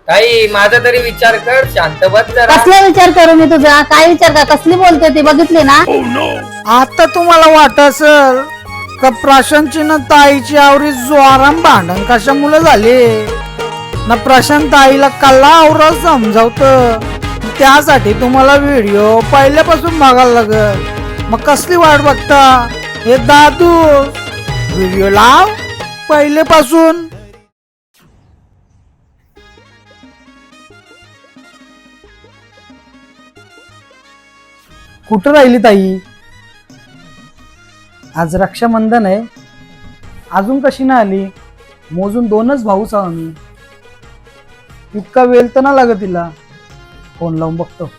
ताई माझा तरी विचार कर, शांत बस जरा. कसला विचार करू मी तुझा? काय विचार कर? कसली बोलते ती बघितली ना? आता तुम्हाला वाटत असेल का प्रशांतची ना ताईची आवरी जोराम भांडण कशामुळे झाले ना? प्रशांत ताईला कल्ला आवरा समजावत, त्यासाठी तुम्हाला व्हिडिओ पहिल्यापासून बघायला लागल. मग कसली वाट बघता? हे दादू व्हिडिओ लाव पहिलेपासून. कुठं राहिली ताई? आज रक्षाबंधन आहे, अजून कशी नाही आली? मोजून 2च भाऊच आहो आम्ही. इतका वेळ तर ना लागत तिला. फोन लावून बघतो.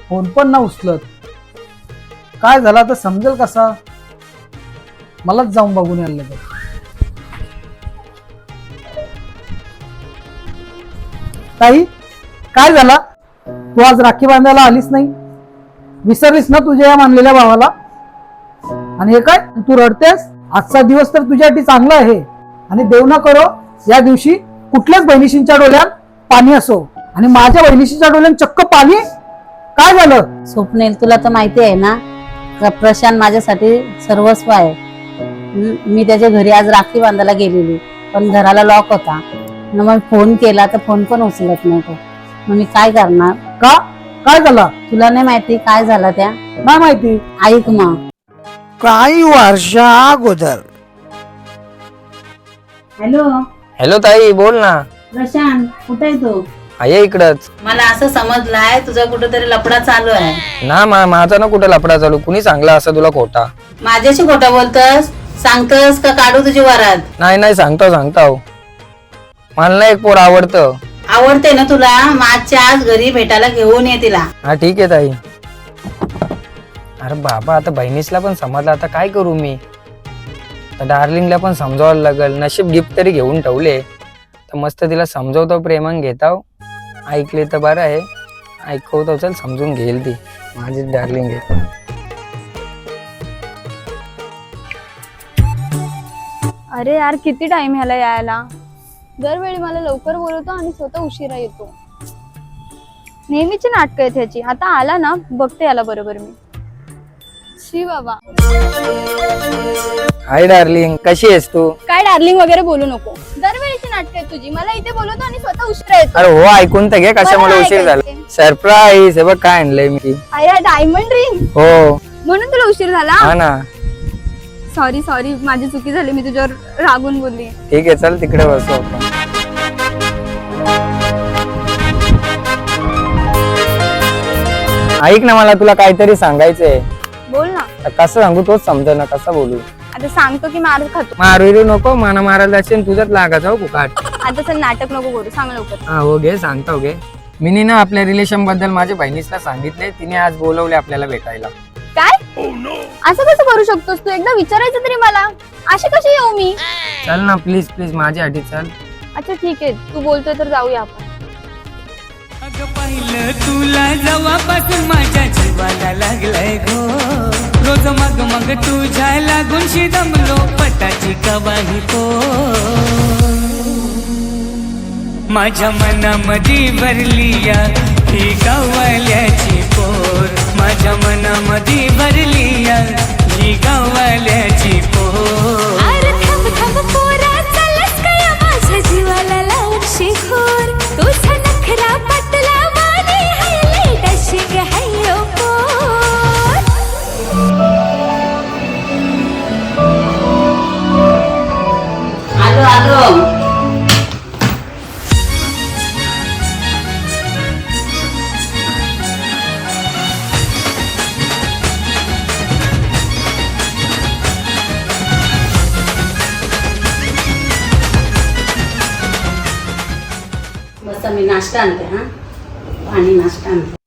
फोन पण ना उचलत. काय झालं तर समजेल कसा? मलाच जाऊन बघून यायला लागेल. ताई काय झाला? तू आज राखी बांधायला आलीच नाही? विसरलीस ना तुझ्या या मानलेल्या भावाला? आणि हे काय तू रडतेस? आजचा दिवस तर तुझ्यासाठी चांगला आहे, आणि देव ना करो या दिवशी कुठल्याच बहिणीशींच्या डोळ्यात पाणी असो, आणि माझ्या बहिणीशींच्या डोळ्यात चक्क पाणी. काय झालं? स्वप्नेल, तुला तर माहिती आहे ना का प्रशांत माझ्यासाठी सर्वस्व आहे. मी त्याच्या घरी आज राखी बांधायला गेलेली, पण घराला लॉक होता. मग फोन केला तर फोन पण उचलत नव्हतो. मग मी काय करणार? का काय झालं? तुला नाही माहिती काय झालं? त्या नाही माहिती. ऐक मग. काही वर्षा अगोदर. हॅलो हॅलो ताई, बोल ना. प्रशांत, कुठे आहे तू? आहे इकडच मला असं समजलंय तुझा कुठेतरी लफडा चालू आहे ना. माझा ना कुठे लफडा चालू. कुणी सांगला असं तुला खोटा? माझ्याशी खोटा बोलतस? सांगतस का काढू तुझी वरात? नाही सांगतो. मला ना एक पोर आवडतं. आवडते ना तुला? माझ्या आज घरी भेटायला घेऊन ये तिला. हा ठीक आहे ताई. अरे बाबा, आता बहिणीसला पण समजलं, आता काय करू मी? तर डार्लिंगला पण समजावायला लागल. नशीब गिफ्ट तरी घेऊन ठेवले, तर मस्त तिला समजवतो, प्रेमान घेताव. ऐकले तर बरं आहे, ऐकवतो. चल समजून घेईल ती, माझी डार्लिंग आहे. अरे यार, किती टाइम ह्याला यायला? दरवेळी मला लवकर बोलवतो आणि स्वतः उशिरा येतो. नेहमीची नाटकं आहेत ह्याची. आता आला ना, बघते याला बरोबर मी. शी बाबा. हाय डार्लिंग, कशी आहेस तू? काय डार्लिंग वगैरे बोलू नको. दरवेळीची नाटकं आहेत तुझी. मला इथे बोलवतो आणि स्वतः उशिरा येतो. अरे हो, ऐकून तर घे कशामुळे बरं, उशीर झाला. ऐकायचे. सरप्राईज. हे बघ काय आणलंय मी. अरे डायमंड रिंग. हो. म्हणून तुला उशीर झाला? हा ना. सॉरी, माझी चुकी झाली. मी तुझ्यावर रागून बोलली. ठीक आहे, चल तिकडे बसू आपण. ऐक ना, मला तुला काहीतरी सांगायचंय. बोल ना. कसं सांगू तोच समजा ना, कसं बोलू? आता सांगतो की मार खातो. मारू नको, माना मारायला असेल तुझ्याच लागायचं. हो फुकाट. आता चल, नाटक नको करू. सांग लवकर. हा हो, घे सांगतो घे. मी ना आपल्या रिलेशन बद्दल माझ्या बहिणीला सांगितले. तिने आज बोलवले आपल्याला भेटायला. काय? असं कसं करू शकतोस तू? एकदा विचारायचं तरी मला. अशी कशी येऊ मी? चल ना प्लीज माझ्यासाठी चल. अच्छा ठीक आहे, तू बोलतोय तर जाऊया आपण. पाहिलं तुला जवापासून माझ्या जीवाला लागलाय गो. रोज मग तुझ्या लागून शिदमलो पटाची कवाही को. माझ्या मनामध्ये भरली या ही गावाल्याची पोर. माझ्या मनामध्ये भरली या ही गावाल्याची पोर. अरे थांब पोरा, चालस काय माझ्या जीवाला लावून शिखोर. तुझा नखरा पटला वाणी हायलाइट अशी हायो पोर. आलो. बस मी नाश्ता आणते. हा, पाणी नाश्ता आणते.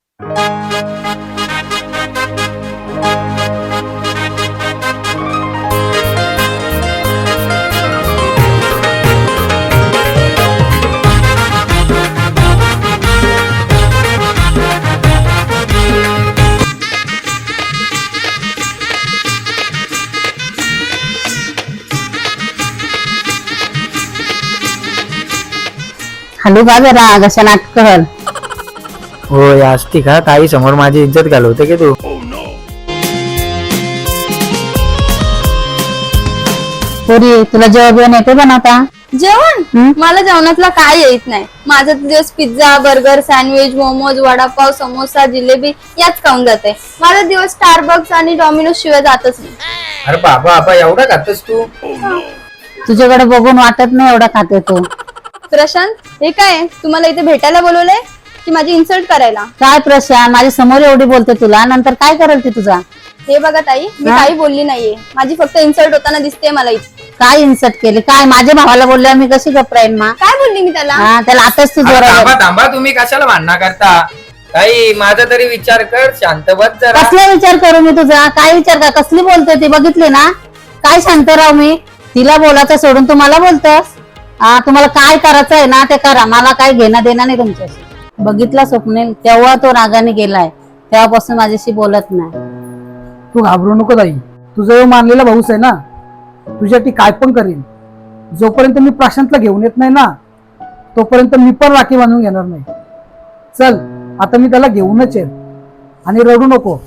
घालू का जरा कशा नाटकल. होय असती का ताई समोर माझी इज्जत घालवते की तू. पोरी तुला जेवण बिवण येते बनवता. जेवण मला जेवणातला काय येत नाही. माझा दिवस pizza burger sandwich momos vada pav samosa jalebi याच खाऊन जाते. माझा दिवस स्टारबक्स आणि डॉमिनोज शिवाय जातच नाही. अरे बाबा एवढा खातोस तू. तुझ्याकडे बघून वाटत नाही एवढा खाते तू. प्रशांत हे काय तुम्हाला इथे भेटायला बोलवलंय की माझी इन्सल्ट करायला. काय प्रशांत माझ्या समोर एवढी बोलते तुला नंतर काय करेल ती तुझा. हे बघा ताई मी काही बोलली नाहीये. माझी फक्त इन्सल्ट होताना दिसते मला इथे. काय इन्सर्ट केली काय माझ्या भावाला बोलल्यावर मी कशी गप्राईन मा. काय बोलली मी त्याला. हा त्याला आताच तू अरे जोरात थांबा तुम्ही कशाला भांडणा करता. ताई माझा तरी विचार कर. शांत बस जरा. कसला विचार करू मी तुझा. काय विचार का कसली बोलते ती बघितली ना. काय शांत राव मी. तिला बोलायचं सोडून तू मला बोलतस. हा तुम्हाला काय करायचं आहे ना ते करा. मला काय घेणं देणं नाही तुमच्याशी. बघितला स्वप्नील तेव्हा तो रागाने गेलाय तेव्हापासून माझ्याशी बोलत नाही. तू घाबरू नको ताई. तुझा मानलेला भाऊस आहे ना. तुझ्यासाठी काय पण करीन. जोपर्यंत मी प्रशांतला घेऊन येत नाही ना तोपर्यंत मी पण राखी बांधून घेणार नाही. चल आता मी त्याला घेऊनच येईल. आणि रडू नको.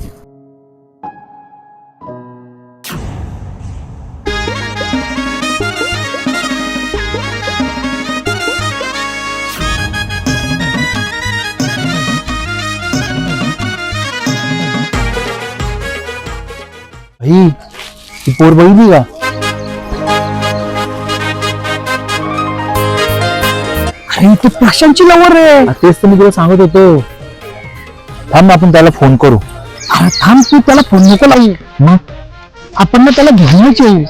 भाई ती पोर बघितली का. अरे तू प्रशांतची लवर आहे. तेच तर मी तुला सांगत होतो. थांब आपण त्याला फोन करू. अरे थांब तू त्याला फोन नको लावू. मग आपण ना त्याला घेऊनच येऊ.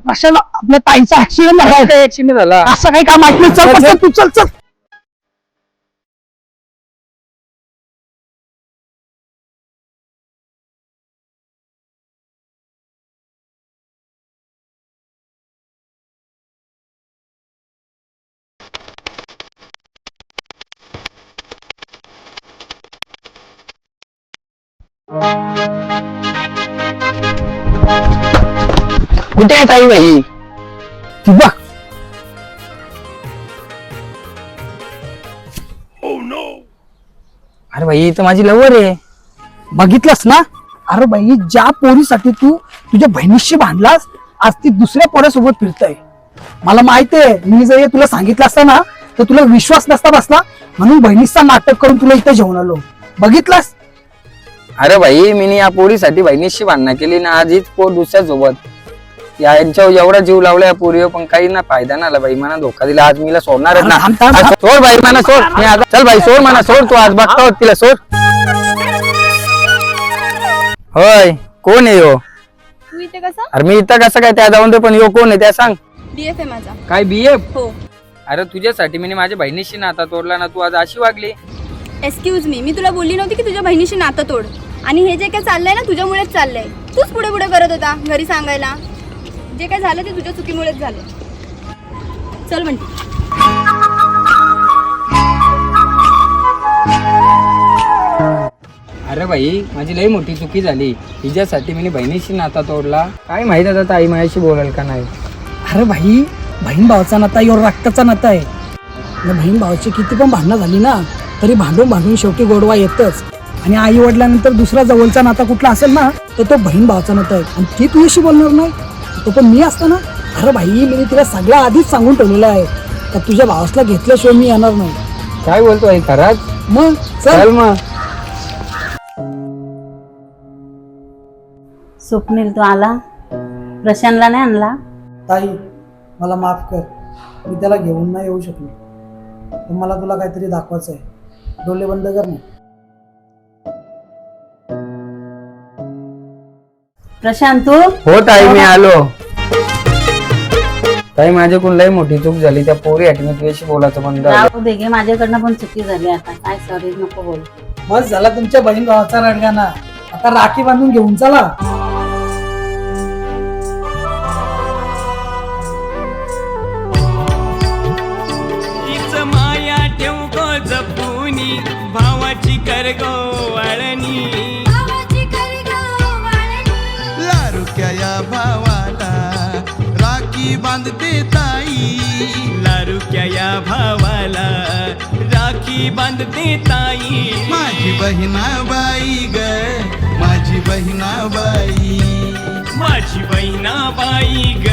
प्रशांत आपल्या ताईचा ऍक्सिडेंट झाला. ऍक्सिडेंट झाला. असं काही काम ऐकलं. चल पटकन तू चल चल. कुठे आहे ताई बाई. ती बघ. अरे भाई ही तर माझी लवर आहे. बघितलंस ना. अरे बाई ज्या पोरीसाठी तू तुझ्या बहिणीशी भांडलास आज ती दुसऱ्या पोऱ्यासोबत फिरतय. मला माहितीये मी जर हे तुला सांगितलं असतं ना तर तुला विश्वास नसता बसला. म्हणून बहिणीचा नाटक करून तुला इथे घेऊन आलो. बघितलंस. अरे भाई मी या पोरीसाठी बहिणीशी भांडणं केली ना. आज हीच पोर दुसऱ्या सोबत यांच्यावर एवढा जीव लावला या पोरीवर पण काही ना फायदा नाही आला बाई. मला धोका दिला. आज मीला सोडणारच ना. थांब, थांब, थांब. आज सोड बाई मला सोड. मी आता चल बाई सोड मला सोड. तू आज बघता होत तिला सोड. होय कोण आहे यो. तू इथे कसा. अरे मी इथं कसं काय त्या जाऊन दे पण यो कोण आहे त्या सांग. डीएफ आहे माझा. काय बीएफ. हो. अरे तुझ्यासाठी मी माझ्या बहिणीशी नाता तोडला ना. तू आज अशी वागली. एक्सक्यूज मी तुला बोलली नव्हती की तुझ्या बहिणीशी नातं तोड. आणि हे जे काय चाललंय ना तुझ्यामुळेच चाललंय. तूच पुढे पुढे करत होता घरी सांगायला. जे काय झालं ते तुझ्या चुकीमुळेच झालं. चल म्हणते. अरे भाई माझी लई मोठी चुकी झाली. तिच्यासाठी मी बहिणीशी नाता तोडला. काय माहित आता ताई माझ्याशी बोलेल का नाही. अरे भाई बहीण भावाचा नाता एवढा रक्ताचा नाता आहे. बहीण भावाची किती पण भांडणं झाली ना तरी भांडून भांडून शेवटी गोडवा येतच. आणि आई वडिलांनंतर दुसरा जवळचा नाता कुठला असेल ना तर तो बहीण भावाचा नाता आहे. आणि ती तुझ्याशी बोलणार नाही तो पण मी असतो ना. अरे भाई मी तिला सगळं आधीच सांगून ठेवलेलं आहे तर तुझ्या भावासला घेतल्याशिवाय मी येणार नाही. काय बोलतो आई खराच. मग चल मग. स्वप्नील तू आला. प्रशांतला नाही आणला. ताई मला माफ कर. मी त्याला घेऊन नाही येऊ शकलो. पण मला तुला काहीतरी दाखवायचं आहे. डोळे बंद कर ना. प्रशांत तू. हो ताई मी आलो. ताई माझ्याकडून लई मोठी चूक झाली. त्या पोरीसाठी मी तुझ्याशी बोलायचं बंद झालं. राहू दे गे माझ्याकडनं पण चुकी झाली. आता काय सॉरी नको बोल. बस झाला तुमच्या बहीण भावाचा रडगाणा. आता राखी बांधून घेऊन चला. तीच माया ठेव गो जपूनी भावाची कर गो वळणी. लारुक्या या भावाला राखी बांधते ताई, माझी बहिणाबाई ग, माझी बहिणाबाई, माझी बहिणाबाई ग,